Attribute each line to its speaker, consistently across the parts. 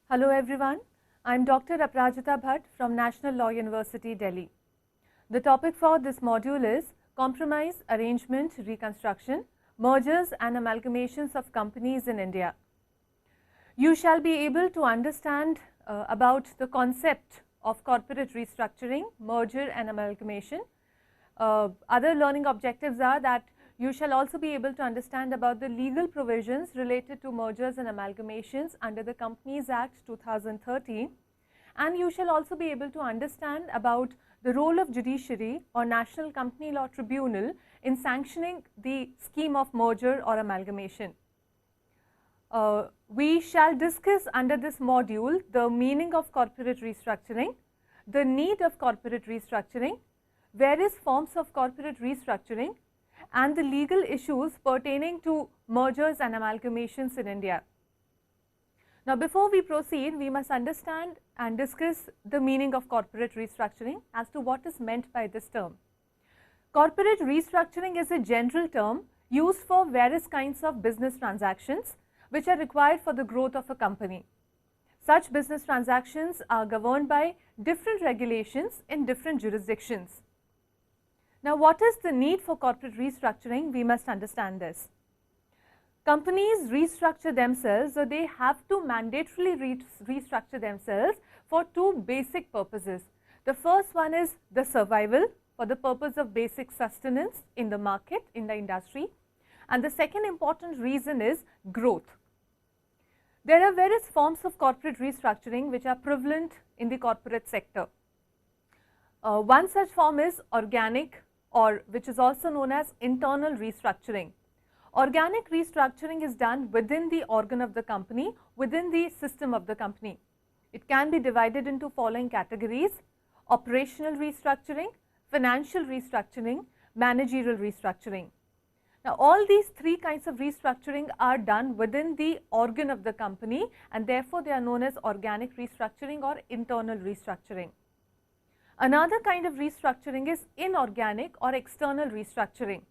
Speaker 1: Hello everyone, I am Dr. Aprajita Bhatt from National Law University, Delhi. The topic for this module is Compromise, Arrangement, Reconstruction, Mergers and Amalgamations of Companies in India. You shall be able to understand about the concept of corporate restructuring, merger and amalgamation. Other learning objectives are that you shall also be able to understand about the legal provisions related to mergers and amalgamations under the Companies Act 2013, and you shall also be able to understand about the role of judiciary or National Company Law Tribunal in sanctioning the scheme of merger or amalgamation. We shall discuss under this module the meaning of corporate restructuring, the need of corporate restructuring, various forms of corporate restructuring, and the legal issues pertaining to mergers and amalgamations in India. Now, before we proceed, we must understand and discuss the meaning of corporate restructuring as to what is meant by this term. Corporate restructuring is a general term used for various kinds of business transactions which are required for the growth of a company. Such business transactions are governed by different regulations in different jurisdictions. Now, what is the need for corporate restructuring? We must understand this. Companies restructure themselves, or they have to mandatorily restructure themselves for two basic purposes. The first one is the survival, for the purpose of basic sustenance in the market, in the industry, and the second important reason is growth. There are various forms of corporate restructuring which are prevalent in the corporate sector. One such form is organic, or which is also known as internal restructuring. Organic restructuring is done within the organ of the company, within the system of the company. It can be divided into following categories: operational restructuring, financial restructuring, managerial restructuring. Now, all these three kinds of restructuring are done within the organ of the company, and therefore they are known as organic restructuring or internal restructuring. Another kind of restructuring is inorganic or external restructuring.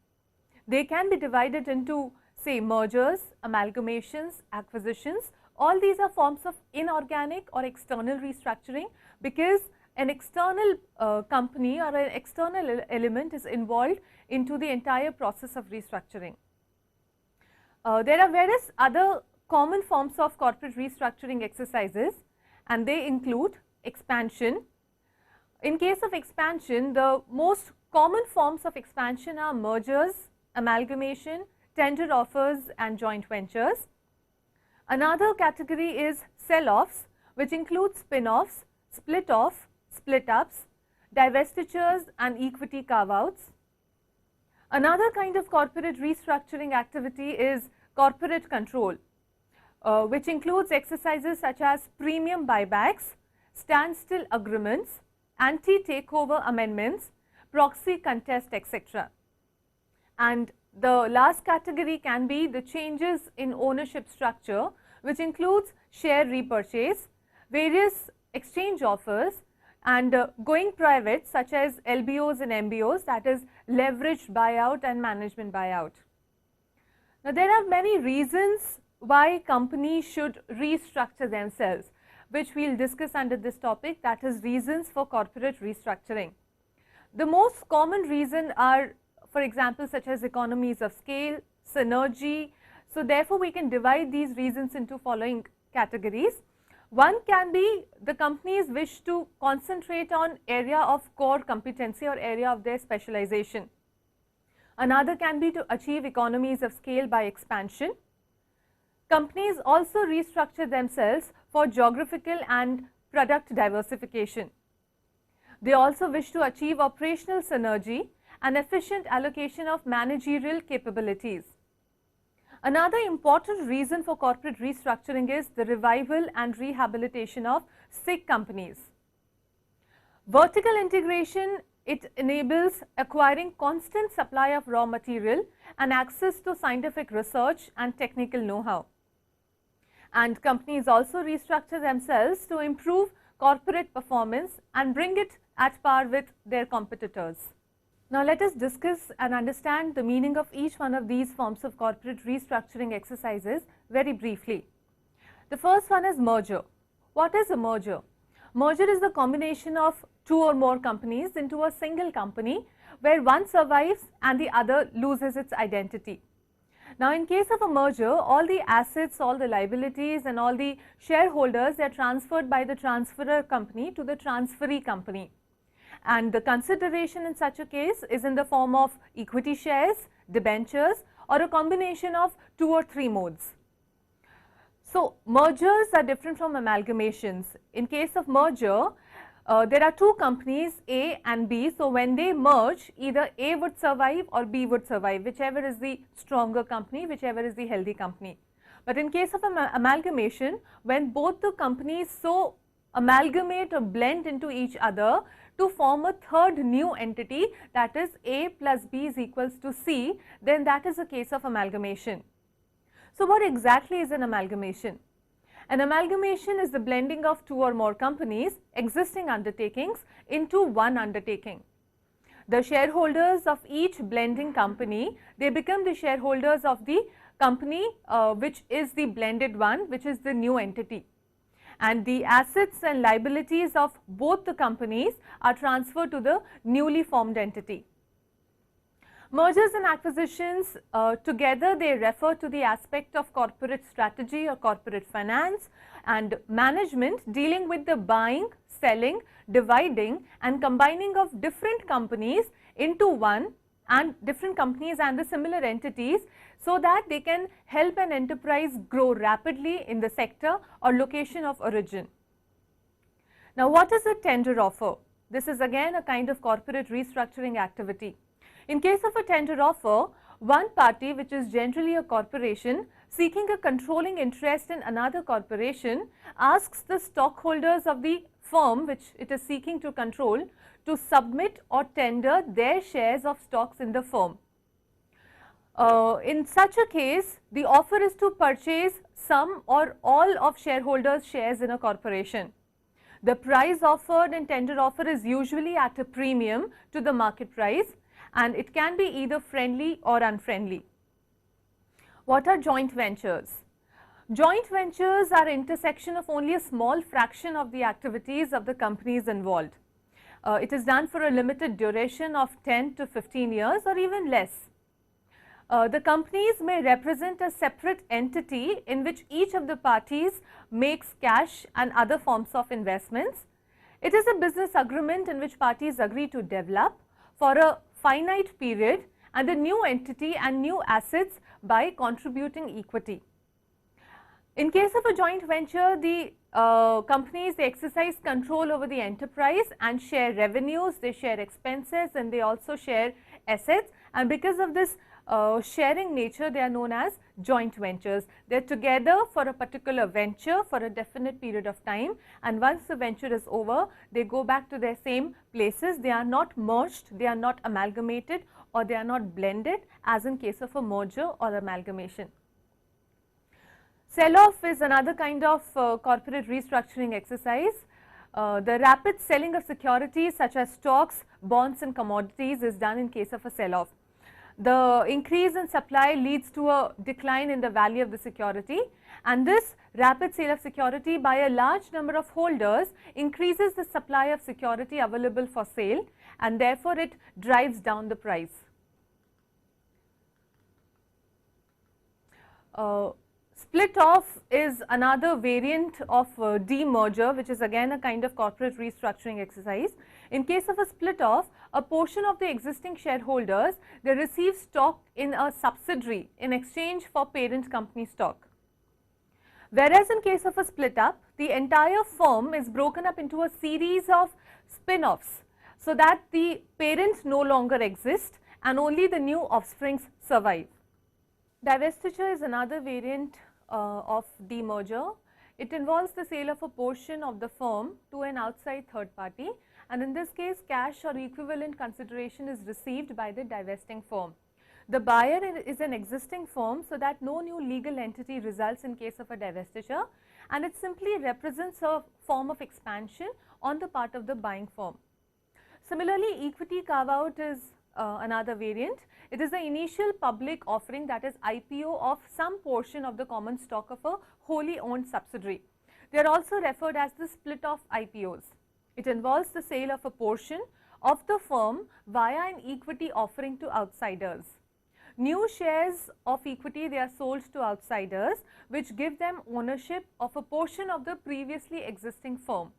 Speaker 1: They can be divided into, say, mergers, amalgamations, acquisitions. All these are forms of inorganic or external restructuring because an external company or an external element is involved into the entire process of restructuring. There are various other common forms of corporate restructuring exercises, and they include expansion. In case of expansion, the most common forms of expansion are mergers, amalgamation, tender offers and joint ventures. Another category is sell-offs, which includes spin-offs, split-off, split-ups, divestitures and equity carve-outs. Another kind of corporate restructuring activity is corporate control, which includes exercises such as premium buybacks, standstill agreements, anti-takeover amendments, proxy contest, etc. And the last category can be the changes in ownership structure, which includes share repurchase, various exchange offers, and going private such as LBOs and MBOs, that is leveraged buyout and management buyout. Now, there are many reasons why companies should restructure themselves, which we will discuss under this topic, that is reasons for corporate restructuring. The most common reason are, for example, such as economies of scale, synergy. So, therefore, we can divide these reasons into following categories. One can be the companies wish to concentrate on area of core competency or area of their specialization. Another can be to achieve economies of scale by expansion. Companies also restructure themselves for geographical and product diversification. They also wish to achieve operational synergy and efficient allocation of managerial capabilities. Another important reason for corporate restructuring is the revival and rehabilitation of sick companies. Vertical integration, it enables acquiring constant supply of raw material and access to scientific research and technical know-how. And companies also restructure themselves to improve corporate performance and bring it at par with their competitors. Now, let us discuss and understand the meaning of each one of these forms of corporate restructuring exercises very briefly. The first one is merger. What is a merger? Merger is the combination of two or more companies into a single company where one survives and the other loses its identity. Now, in case of a merger, all the assets, all the liabilities and all the shareholders are transferred by the transferor company to the transferee company. And the consideration in such a case is in the form of equity shares, debentures, or a combination of 2 or 3 modes. So, mergers are different from amalgamations. In case of merger, there are two companies A and B. So, when they merge, either A would survive or B would survive, whichever is the stronger company, whichever is the healthy company. But in case of amalgamation, when both the companies so amalgamate or blend into each other to form a third new entity, that is A plus B is equals to C, then that is a case of amalgamation. So, what exactly is an amalgamation? An amalgamation is the blending of two or more companies, existing undertakings, into one undertaking. The shareholders of each blending company, they become the shareholders of the company which is the blended one, which is the new entity. And the assets and liabilities of both the companies are transferred to the newly formed entity. Mergers and acquisitions together, they refer to the aspect of corporate strategy or corporate finance and management dealing with the buying, selling, dividing and combining of different companies into one, and different companies and the similar entities, so that they can help an enterprise grow rapidly in the sector or location of origin. Now, what is a tender offer? This is again a kind of corporate restructuring activity. In case of a tender offer, one party, which is generally a corporation seeking a controlling interest in another corporation, asks the stockholders of the firm which it is seeking to control to submit or tender their shares of stocks in the firm. In such a case, the offer is to purchase some or all of shareholders' shares in a corporation. The price offered in tender offer is usually at a premium to the market price, and it can be either friendly or unfriendly. What are joint ventures? Joint ventures are intersection of only a small fraction of the activities of the companies involved. It is done for a limited duration of 10 to 15 years or even less. The companies may represent a separate entity in which each of the parties makes cash and other forms of investments. It is a business agreement in which parties agree to develop for a finite period and the new entity and new assets by contributing equity. In case of a joint venture, the companies, they exercise control over the enterprise and share revenues, they share expenses and they also share assets, and because of this sharing nature, they are known as joint ventures. They are together for a particular venture for a definite period of time, and once the venture is over, they go back to their same places. They are not merged, they are not amalgamated, or they are not blended as in case of a merger or amalgamation. Sell-off is another kind of corporate restructuring exercise. The rapid selling of securities such as stocks, bonds and commodities is done in case of a sell-off. The increase in supply leads to a decline in the value of the security, and this rapid sale of security by a large number of holders increases the supply of security available for sale, and therefore it drives down the price. Split off is another variant of demerger, which is again a kind of corporate restructuring exercise. In case of a split off, a portion of the existing shareholders, they receive stock in a subsidiary in exchange for parent company stock. Whereas in case of a split up, the entire firm is broken up into a series of spin-offs, so that the parent no longer exists and only the new offsprings survive. Divestiture is another variant of demerger. It involves the sale of a portion of the firm to an outside third party, and in this case cash or equivalent consideration is received by the divesting firm. The buyer is an existing firm, so that no new legal entity results in case of a divestiture, and it simply represents a form of expansion on the part of the buying firm. Similarly, equity carve out is another variant. It is the initial public offering, that is IPO, of some portion of the common stock of a wholly owned subsidiary. They are also referred as the split of IPOs. It involves the sale of a portion of the firm via an equity offering to outsiders. New shares of equity, they are sold to outsiders, which give them ownership of a portion of the previously existing firm,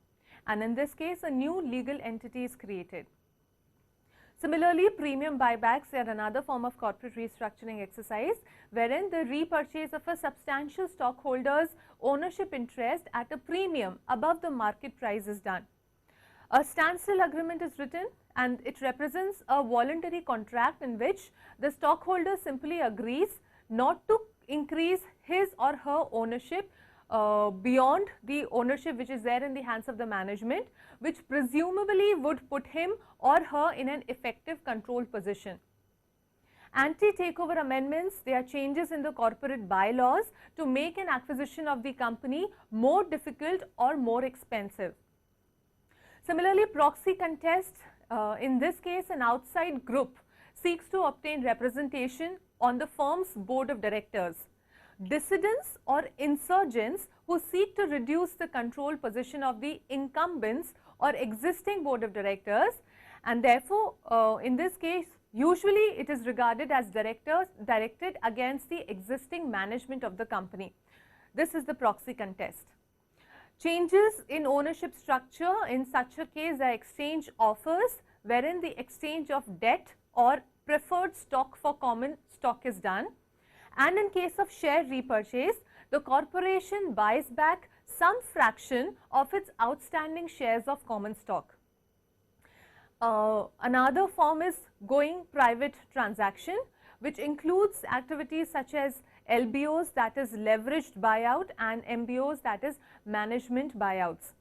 Speaker 1: and in this case a new legal entity is created. Similarly, premium buybacks are another form of corporate restructuring exercise, wherein the repurchase of a substantial stockholder's ownership interest at a premium above the market price is done. A standstill agreement is written, and it represents a voluntary contract in which the stockholder simply agrees not to increase his or her ownership beyond the ownership which is there in the hands of the management, which presumably would put him or her in an effective control position. Anti-takeover amendments, they are changes in the corporate bylaws to make an acquisition of the company more difficult or more expensive. Similarly, proxy contest, in this case an outside group seeks to obtain representation on the firm's board of directors. Dissidents or insurgents who seek to reduce the control position of the incumbents or existing board of directors, and therefore, in this case usually it is regarded as directed against the existing management of the company. This is the proxy contest. Changes in ownership structure, in such a case the exchange offers, wherein the exchange of debt or preferred stock for common stock is done, and in case of share repurchase, the corporation buys back some fraction of its outstanding shares of common stock. Another form is going private transaction, which includes activities such as LBOs, that is leveraged buyout, and MBOs, that is management buyouts.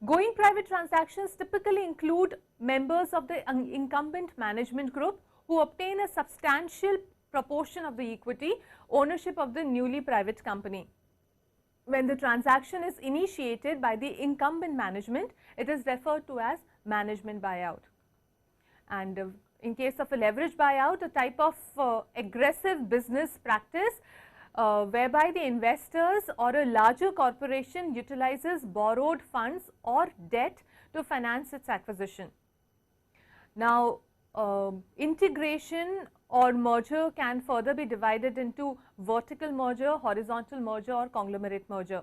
Speaker 1: Going private transactions typically include members of the incumbent management group who obtain a substantial proportion of the equity ownership of the newly private company. When the transaction is initiated by the incumbent management, it is referred to as management buyout. And in case of a leverage buyout, a type of aggressive business practice whereby the investors or a larger corporation utilizes borrowed funds or debt to finance its acquisition. Now, integration or merger can further be divided into vertical merger, horizontal merger, or conglomerate merger.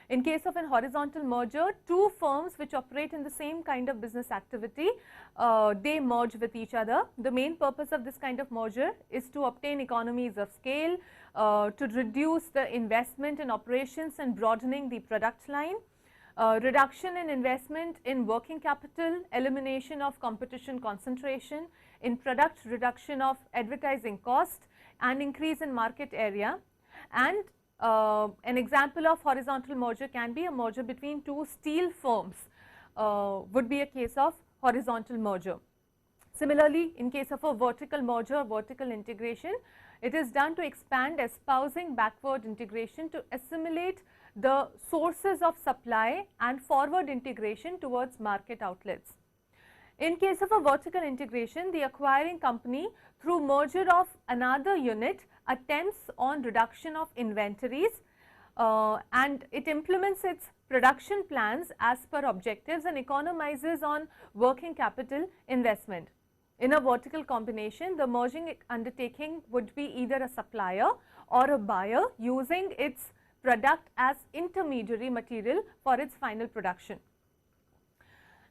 Speaker 1: In case of an horizontal merger, two firms which operate in the same kind of business activity, they merge with each other. The main purpose of this kind of merger is to obtain economies of scale, to reduce the investment in operations and broadening the product line, reduction in investment in working capital, elimination of competition concentration, in product reduction of advertising cost, and increase in market area. And an example of horizontal merger can be a merger between two steel firms, would be a case of horizontal merger. Similarly, in case of a vertical merger, vertical integration, it is done to expand, espousing backward integration to assimilate the sources of supply and forward integration towards market outlets. In case of a vertical integration, the acquiring company through merger of another unit attempts on reduction of inventories and it implements its production plans as per objectives and economizes on working capital investment. In a vertical combination, the merging undertaking would be either a supplier or a buyer using its product as intermediary material for its final production.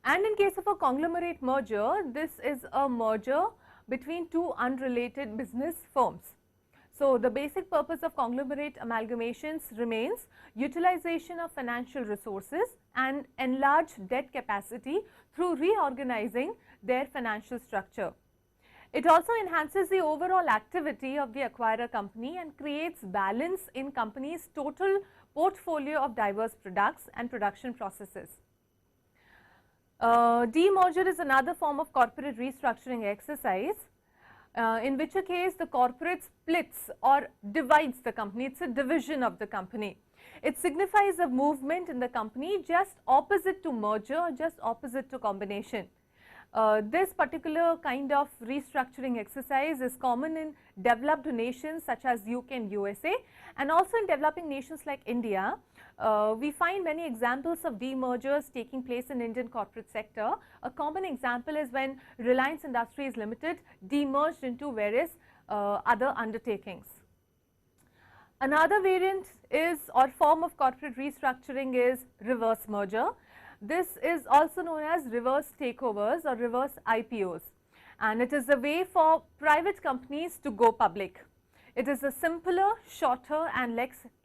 Speaker 1: And in case of a conglomerate merger, this is a merger between two unrelated business firms. So, the basic purpose of conglomerate amalgamations remains utilization of financial resources and enlarged debt capacity through reorganizing their financial structure. It also enhances the overall activity of the acquirer company and creates balance in company's total portfolio of diverse products and production processes. Demerger is another form of corporate restructuring exercise, in which a case the corporate splits or divides the company. It is a division of the company. It signifies a movement in the company just opposite to merger, just opposite to combination. This particular kind of restructuring exercise is common in developed nations such as UK and USA, and also in developing nations like India. We find many examples of demergers taking place in Indian corporate sector. A common example is when Reliance Industries Limited demerged into various other undertakings. Another variant is or form of corporate restructuring is reverse merger. This is also known as reverse takeovers or reverse IPOs, and it is a way for private companies to go public. It is a simpler, shorter and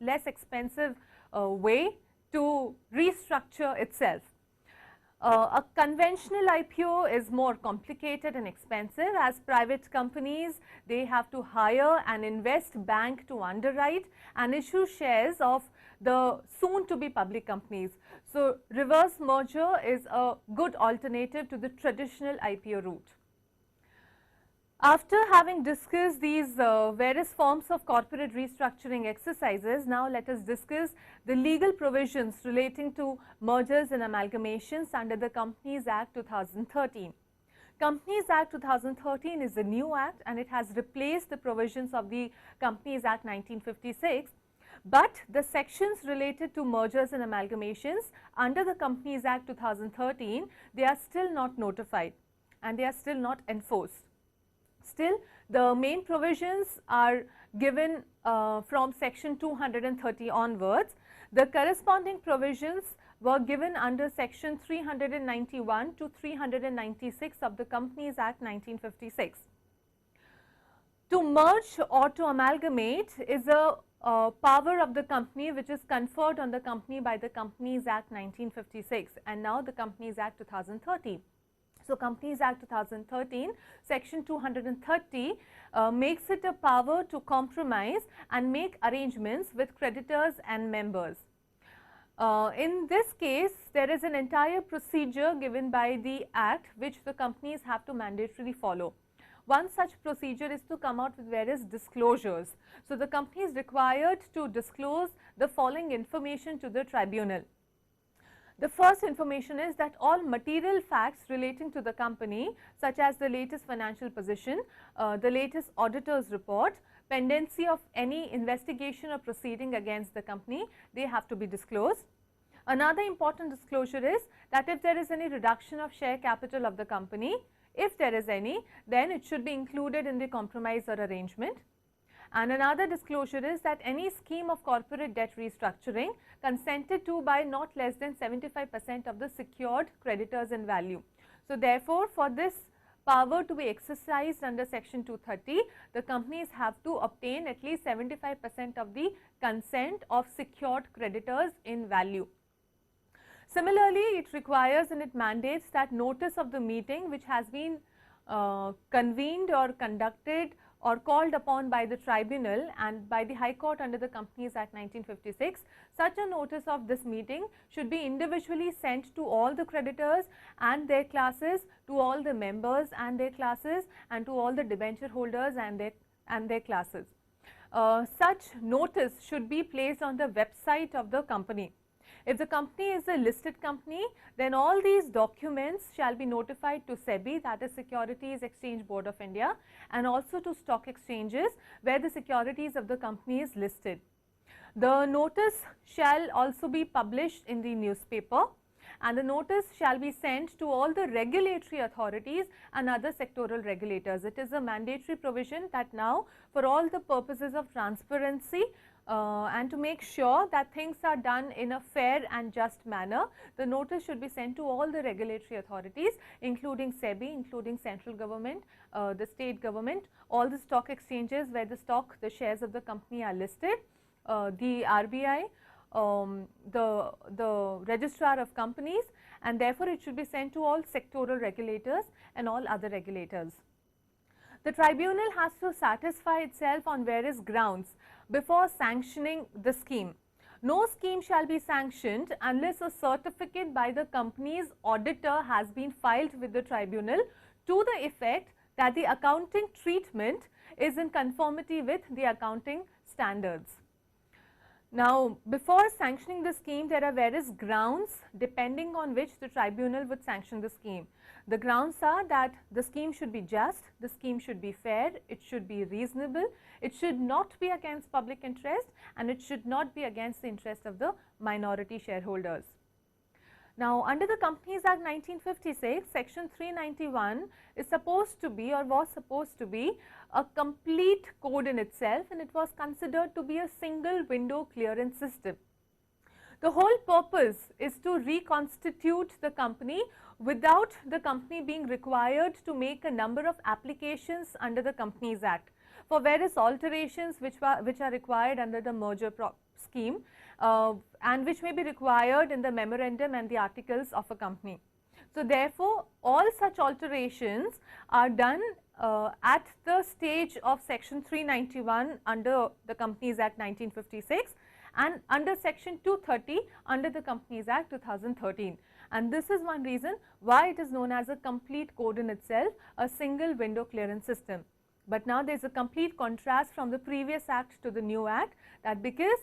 Speaker 1: less expensive way to restructure itself. A conventional IPO is more complicated and expensive, as private companies, they have to hire an invest bank to underwrite and issue shares of the soon to be public companies. So, reverse merger is a good alternative to the traditional IPO route. After having discussed these various forms of corporate restructuring exercises, now let us discuss the legal provisions relating to mergers and amalgamations under the Companies Act 2013. Companies Act 2013 is a new act and it has replaced the provisions of the Companies Act 1956, but the sections related to mergers and amalgamations under the Companies Act 2013, they are still not notified and they are still not enforced. Still, the main provisions are given from section 230 onwards. The corresponding provisions were given under section 391 to 396 of the Companies Act 1956. To merge or to amalgamate is a power of the company which is conferred on the company by the Companies Act 1956 and now the Companies Act 2013. So, Companies Act 2013 section 230 makes it a power to compromise and make arrangements with creditors and members. In this case, there is an entire procedure given by the Act which the companies have to mandatorily follow. One such procedure is to come out with various disclosures. So, the company is required to disclose the following information to the tribunal. The first information is that all material facts relating to the company, such as the latest financial position, the latest auditor's report, pendency of any investigation or proceeding against the company, they have to be disclosed. Another important disclosure is that if there is any reduction of share capital of the company, if there is any, then it should be included in the compromise or arrangement. And another disclosure is that any scheme of corporate debt restructuring consented to by not less than 75% of the secured creditors in value. So, therefore, for this power to be exercised under section 230, the companies have to obtain at least 75% of the consent of secured creditors in value. Similarly, it requires and it mandates that notice of the meeting which has been convened or conducted or called upon by the tribunal and by the High Court under the Companies Act 1956, such a notice of this meeting should be individually sent to all the creditors and their classes, to all the members and their classes, and to all the debenture holders and their classes. Such notice should be placed on the website of the company. If the company is a listed company, then all these documents shall be notified to SEBI, that is Securities Exchange Board of India, and also to stock exchanges where the securities of the company is listed. The notice shall also be published in the newspaper, and the notice shall be sent to all the regulatory authorities and other sectoral regulators. It is a mandatory provision that now, for all the purposes of transparency, and to make sure that things are done in a fair and just manner, the notice should be sent to all the regulatory authorities, including SEBI, including central government, the state government, all the stock exchanges where the shares of the company are listed, the RBI, the registrar of companies, and therefore it should be sent to all sectoral regulators and all other regulators. The tribunal has to satisfy itself on various grounds before sanctioning the scheme. No scheme shall be sanctioned unless a certificate by the company's auditor has been filed with the tribunal to the effect that the accounting treatment is in conformity with the accounting standards. Now, before sanctioning the scheme, there are various grounds depending on which the tribunal would sanction the scheme. The grounds are that the scheme should be just, the scheme should be fair, it should be reasonable, it should not be against public interest, and it should not be against the interest of the minority shareholders. Now, under the Companies Act 1956, section 391 is supposed to be or was supposed to be a complete code in itself, and it was considered to be a single window clearance system. The whole purpose is to reconstitute the company without the company being required to make a number of applications under the Companies Act for various alterations which are required under the merger scheme and which may be required in the memorandum and the articles of a company. So, therefore, all such alterations are done at the stage of section 391 under the Companies Act 1956 and under section 230 under the Companies Act 2013. And this is one reason why it is known as a complete code in itself, a single window clearance system. But now there is a complete contrast from the previous act to the new act, that because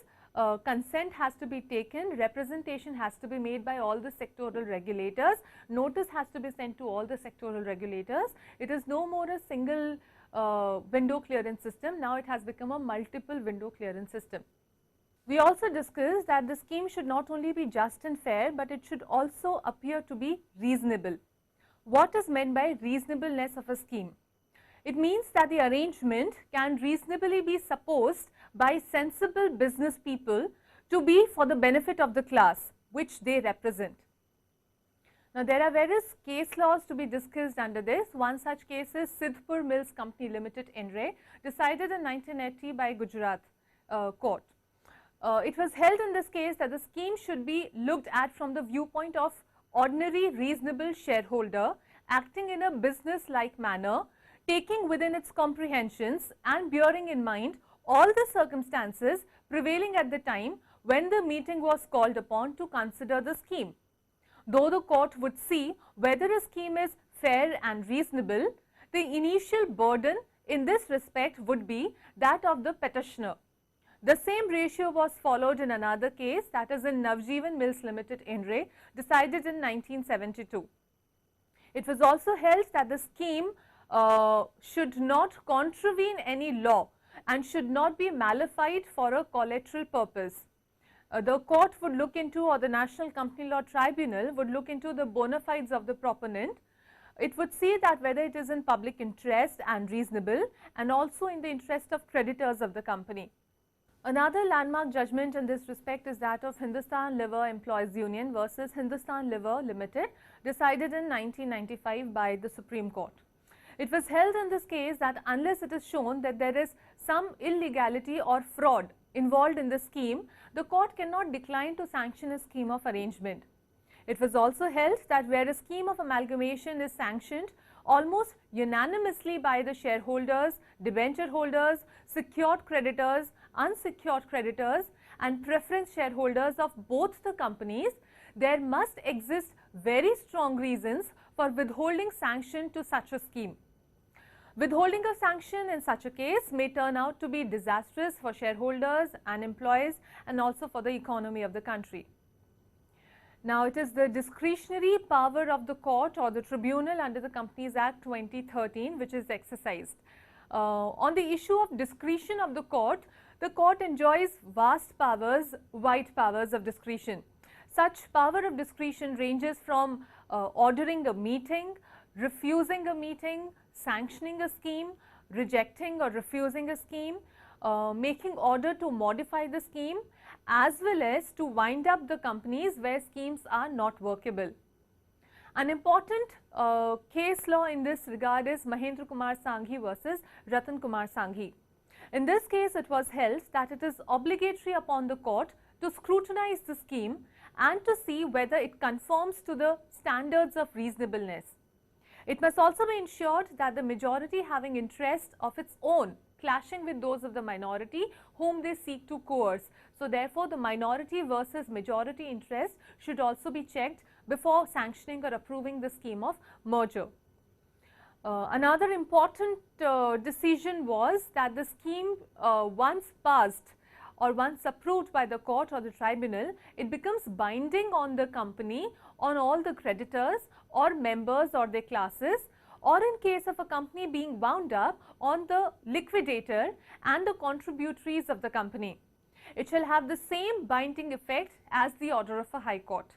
Speaker 1: consent has to be taken, representation has to be made by all the sectoral regulators, notice has to be sent to all the sectoral regulators. It is no more a single window clearance system, now it has become a multiple window clearance system. We also discussed that the scheme should not only be just and fair, but it should also appear to be reasonable. What is meant by reasonableness of a scheme? It means that the arrangement can reasonably be supposed by sensible business people to be for the benefit of the class which they represent. Now, there are various case laws to be discussed under this. One such case is Sidhpur Mills Company Limited, INRE, decided in 1980 by Gujarat court. It was held in this case that the scheme should be looked at from the viewpoint of ordinary reasonable shareholder acting in a business-like manner, taking within its comprehensions and bearing in mind all the circumstances prevailing at the time when the meeting was called upon to consider the scheme. Though the court would see whether a scheme is fair and reasonable, the initial burden in this respect would be that of the petitioner. The same ratio was followed in another case, that is in Navjeevan Mills Limited, INRE, decided in 1972. It was also held that the scheme should not contravene any law and should not be malified for a collateral purpose. The court would look into, or the National Company Law Tribunal would look into the bona fides of the proponent. It would see that whether it is in public interest and reasonable, and also in the interest of creditors of the company. Another landmark judgment in this respect is that of Hindustan Liver Employees Union versus Hindustan Liver Limited, decided in 1995 by the Supreme Court. It was held in this case that unless it is shown that there is some illegality or fraud involved in the scheme, the court cannot decline to sanction a scheme of arrangement. It was also held that where a scheme of amalgamation is sanctioned almost unanimously by the shareholders, debenture holders, secured creditors, unsecured creditors and preference shareholders of both the companies, there must exist very strong reasons for withholding sanction to such a scheme. Withholding of sanction in such a case may turn out to be disastrous for shareholders and employees and also for the economy of the country. Now, it is the discretionary power of the court or the tribunal under the Companies Act 2013 which is exercised. On the issue of discretion of the court enjoys vast powers, wide powers of discretion. Such power of discretion ranges from ordering a meeting, refusing a meeting, sanctioning a scheme, rejecting or refusing a scheme, making order to modify the scheme, as well as to wind up the companies where schemes are not workable. An important case law in this regard is Mahendra Kumar Sanghi versus Ratan Kumar Sanghi. In this case, it was held that it is obligatory upon the court to scrutinize the scheme and to see whether it conforms to the standards of reasonableness. It must also be ensured that the majority having interest of its own clashing with those of the minority whom they seek to coerce. So, therefore, the minority versus majority interest should also be checked before sanctioning or approving the scheme of merger. Another important decision was that the scheme once passed or once approved by the court or the tribunal, it becomes binding on the company, on all the creditors or members or their classes, or in case of a company being wound up, on the liquidator and the contributories of the company. It shall have the same binding effect as the order of a high court.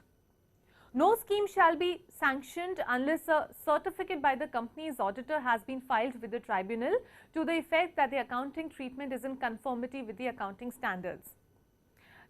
Speaker 1: No scheme shall be sanctioned unless a certificate by the company's auditor has been filed with the tribunal to the effect that the accounting treatment is in conformity with the accounting standards.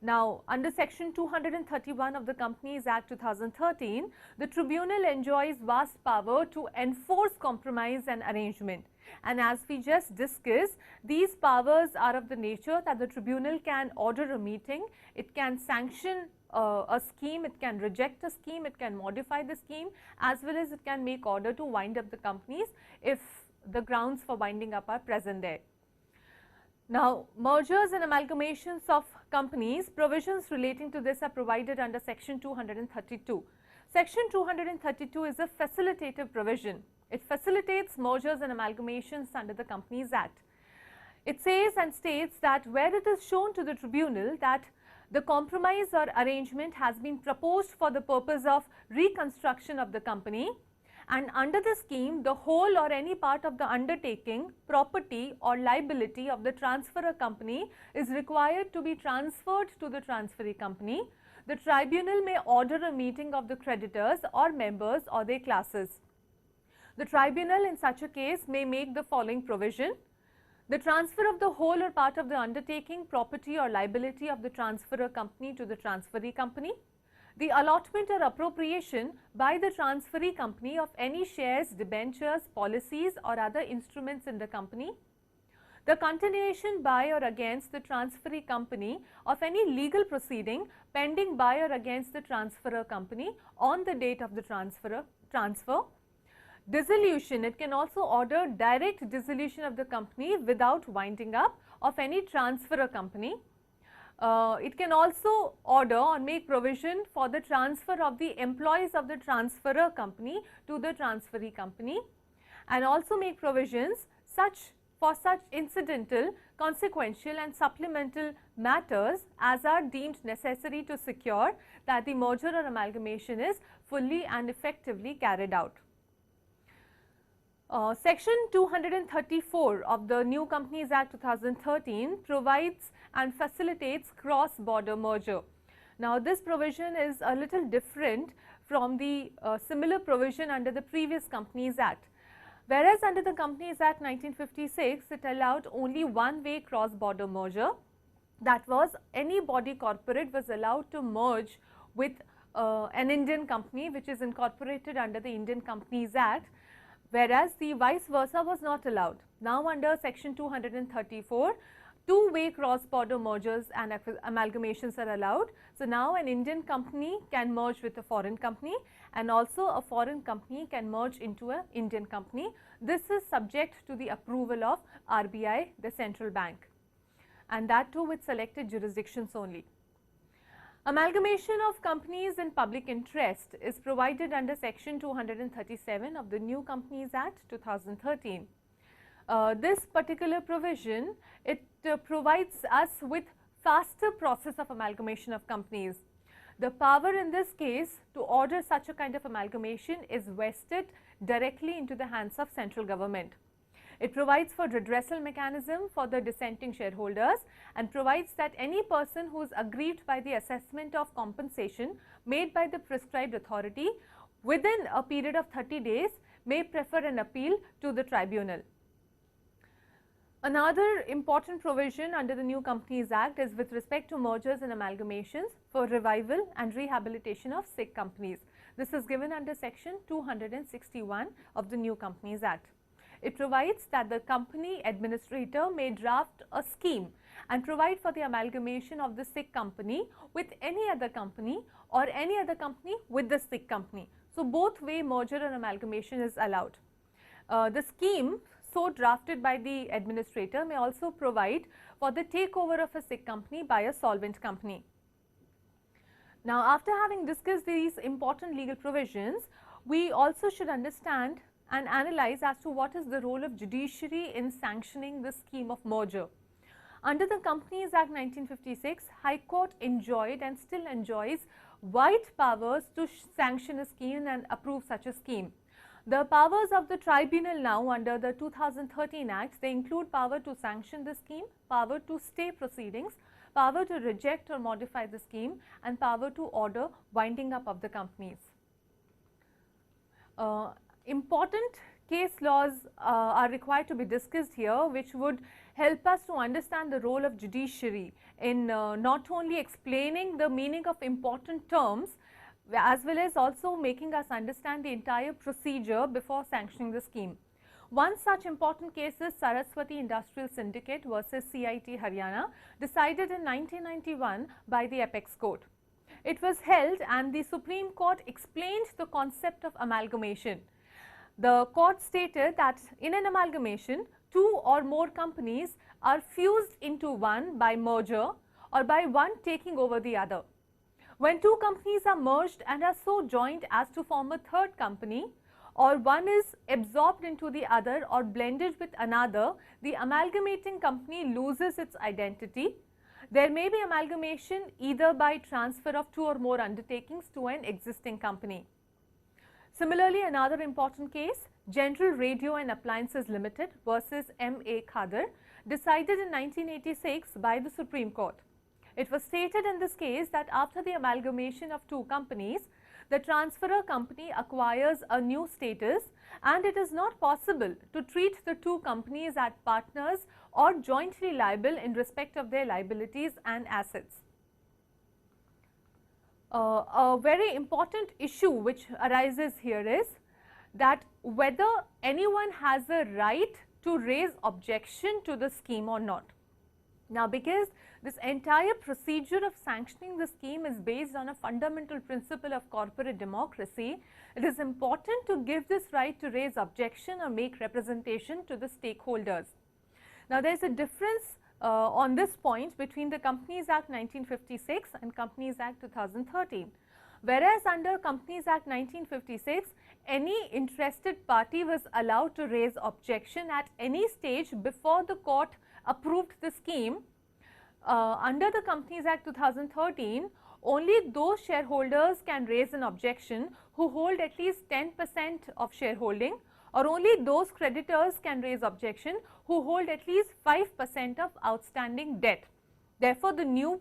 Speaker 1: Now, under section 231 of the Companies Act 2013, the tribunal enjoys vast power to enforce compromise and arrangement. And as we just discussed, these powers are of the nature that the tribunal can order a meeting, it can sanction a scheme, it can reject a scheme, it can modify the scheme, as well as it can make order to wind up the companies if the grounds for winding up are present there. Now, mergers and amalgamations of companies, provisions relating to this are provided under section 232. Section 232 is a facilitative provision. It facilitates mergers and amalgamations under the Companies Act. It says and states that where it is shown to the tribunal that the compromise or arrangement has been proposed for the purpose of reconstruction of the company, and under the scheme the whole or any part of the undertaking, property or liability of the transferor company is required to be transferred to the transferee company, the tribunal may order a meeting of the creditors or members or their classes. The tribunal in such a case may make the following provision: the transfer of the whole or part of the undertaking, property or liability of the transferor company to the transferee company, the allotment or appropriation by the transferee company of any shares, debentures, policies or other instruments in the company, the continuation by or against the transferee company of any legal proceeding pending by or against the transferor company on the date of the transfer, dissolution. It can also order direct dissolution of the company without winding up of any transferor company. It can also order or make provision for the transfer of the employees of the transferor company to the transferee company, and also make provisions for such incidental, consequential and supplemental matters as are deemed necessary to secure that the merger or amalgamation is fully and effectively carried out. Section 234 of the New Companies Act 2013 provides and facilitates cross-border merger. Now, this provision is a little different from the similar provision under the previous Companies Act. Whereas under the Companies Act 1956, it allowed only one-way cross-border merger. That was, any body corporate was allowed to merge with an Indian company which is incorporated under the Indian Companies Act, whereas the vice versa was not allowed. Now, under section 234, two-way cross-border mergers and amalgamations are allowed. So, now an Indian company can merge with a foreign company, and also a foreign company can merge into an Indian company. This is subject to the approval of RBI, the central bank, and that too with selected jurisdictions only. Amalgamation of companies in public interest is provided under section 237 of the New Companies Act 2013. This particular provision, it provides us with faster process of amalgamation of companies. The power in this case to order such a kind of amalgamation is vested directly into the hands of central government. It provides for redressal mechanism for the dissenting shareholders and provides that any person who is aggrieved by the assessment of compensation made by the prescribed authority within a period of 30 days may prefer an appeal to the tribunal. Another important provision under the New Companies Act is with respect to mergers and amalgamations for revival and rehabilitation of sick companies. This is given under section 261 of the New Companies Act. It provides that the company administrator may draft a scheme and provide for the amalgamation of the sick company with any other company or any other company with the sick company. So, both way merger and amalgamation is allowed. The scheme so drafted by the administrator may also provide for the takeover of a sick company by a solvent company. Now, after having discussed these important legal provisions, we also should understand and analyze as to what is the role of judiciary in sanctioning the scheme of merger. Under the Companies Act 1956, High Court enjoyed and still enjoys wide powers to sanction a scheme and approve such a scheme. The powers of the tribunal now under the 2013 Act, they include power to sanction the scheme, power to stay proceedings, power to reject or modify the scheme, and power to order winding up of the companies. Important case laws are required to be discussed here, which would help us to understand the role of judiciary in not only explaining the meaning of important terms, as well as also making us understand the entire procedure before sanctioning the scheme. One such important case is Saraswati Industrial Syndicate versus CIT Haryana, decided in 1991 by the Apex Court. It was held and the Supreme Court explained the concept of amalgamation. The court stated that in an amalgamation, two or more companies are fused into one by merger or by one taking over the other. When two companies are merged and are so joined as to form a third company, or one is absorbed into the other or blended with another, the amalgamating company loses its identity. There may be amalgamation either by transfer of two or more undertakings to an existing company. Similarly, another important case, General Radio and Appliances Limited versus M.A. Khader, decided in 1986 by the Supreme Court. It was stated in this case that after the amalgamation of two companies, the transferor company acquires a new status and it is not possible to treat the two companies as partners or jointly liable in respect of their liabilities and assets. A very important issue which arises here is that whether anyone has a right to raise objection to the scheme or not. Now, because this entire procedure of sanctioning the scheme is based on a fundamental principle of corporate democracy, it is important to give this right to raise objection or make representation to the stakeholders. Now, there is a difference on this point between the Companies Act 1956 and Companies Act 2013. Whereas under Companies Act 1956, any interested party was allowed to raise objection at any stage before the court approved the scheme. Under the Companies Act 2013, only those shareholders can raise an objection who hold at least 10% of shareholding, or only those creditors can raise objection who hold at least 5% of outstanding debt. Therefore, the new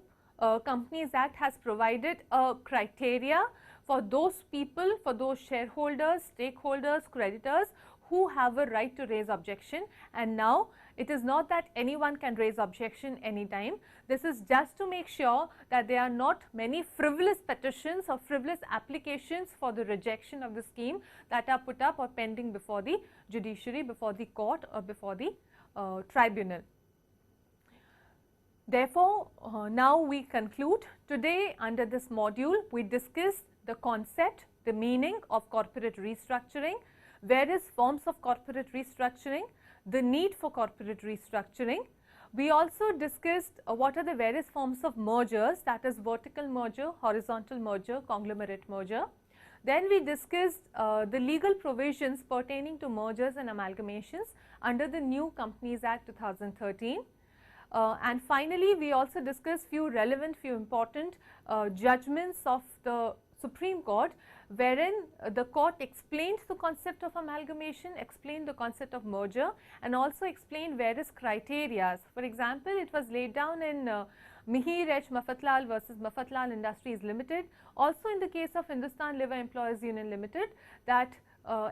Speaker 1: Companies Act has provided a criteria for those people, for those shareholders, stakeholders, creditors who have a right to raise objection, and now it is not that anyone can raise objection anytime. This is just to make sure that there are not many frivolous petitions or frivolous applications for the rejection of the scheme that are put up or pending before the judiciary, before the court or before the tribunal. Therefore, now we conclude. Today under this module we discussed the concept, the meaning of corporate restructuring, various forms of corporate restructuring, the need for corporate restructuring. We also discussed what are the various forms of mergers, that is vertical merger, horizontal merger, conglomerate merger. Then we discussed the legal provisions pertaining to mergers and amalgamations under the new Companies Act 2013. And finally, we also discussed few relevant, few important judgments of the Supreme Court, wherein the court explained the concept of amalgamation, explained the concept of merger, and also explained various criteria. For example, it was laid down in Mihir H. Mafatlal versus Mafatlal Industries Limited, also in the case of Hindustan Liver Employees Union Limited, that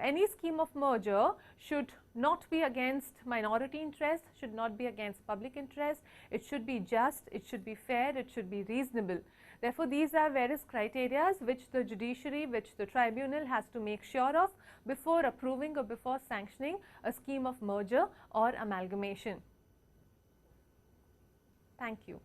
Speaker 1: any scheme of merger should not be against minority interest, should not be against public interest, it should be just, it should be fair, it should be reasonable. Therefore, these are various criteria which the judiciary, which the tribunal has to make sure of before approving or before sanctioning a scheme of merger or amalgamation. Thank you.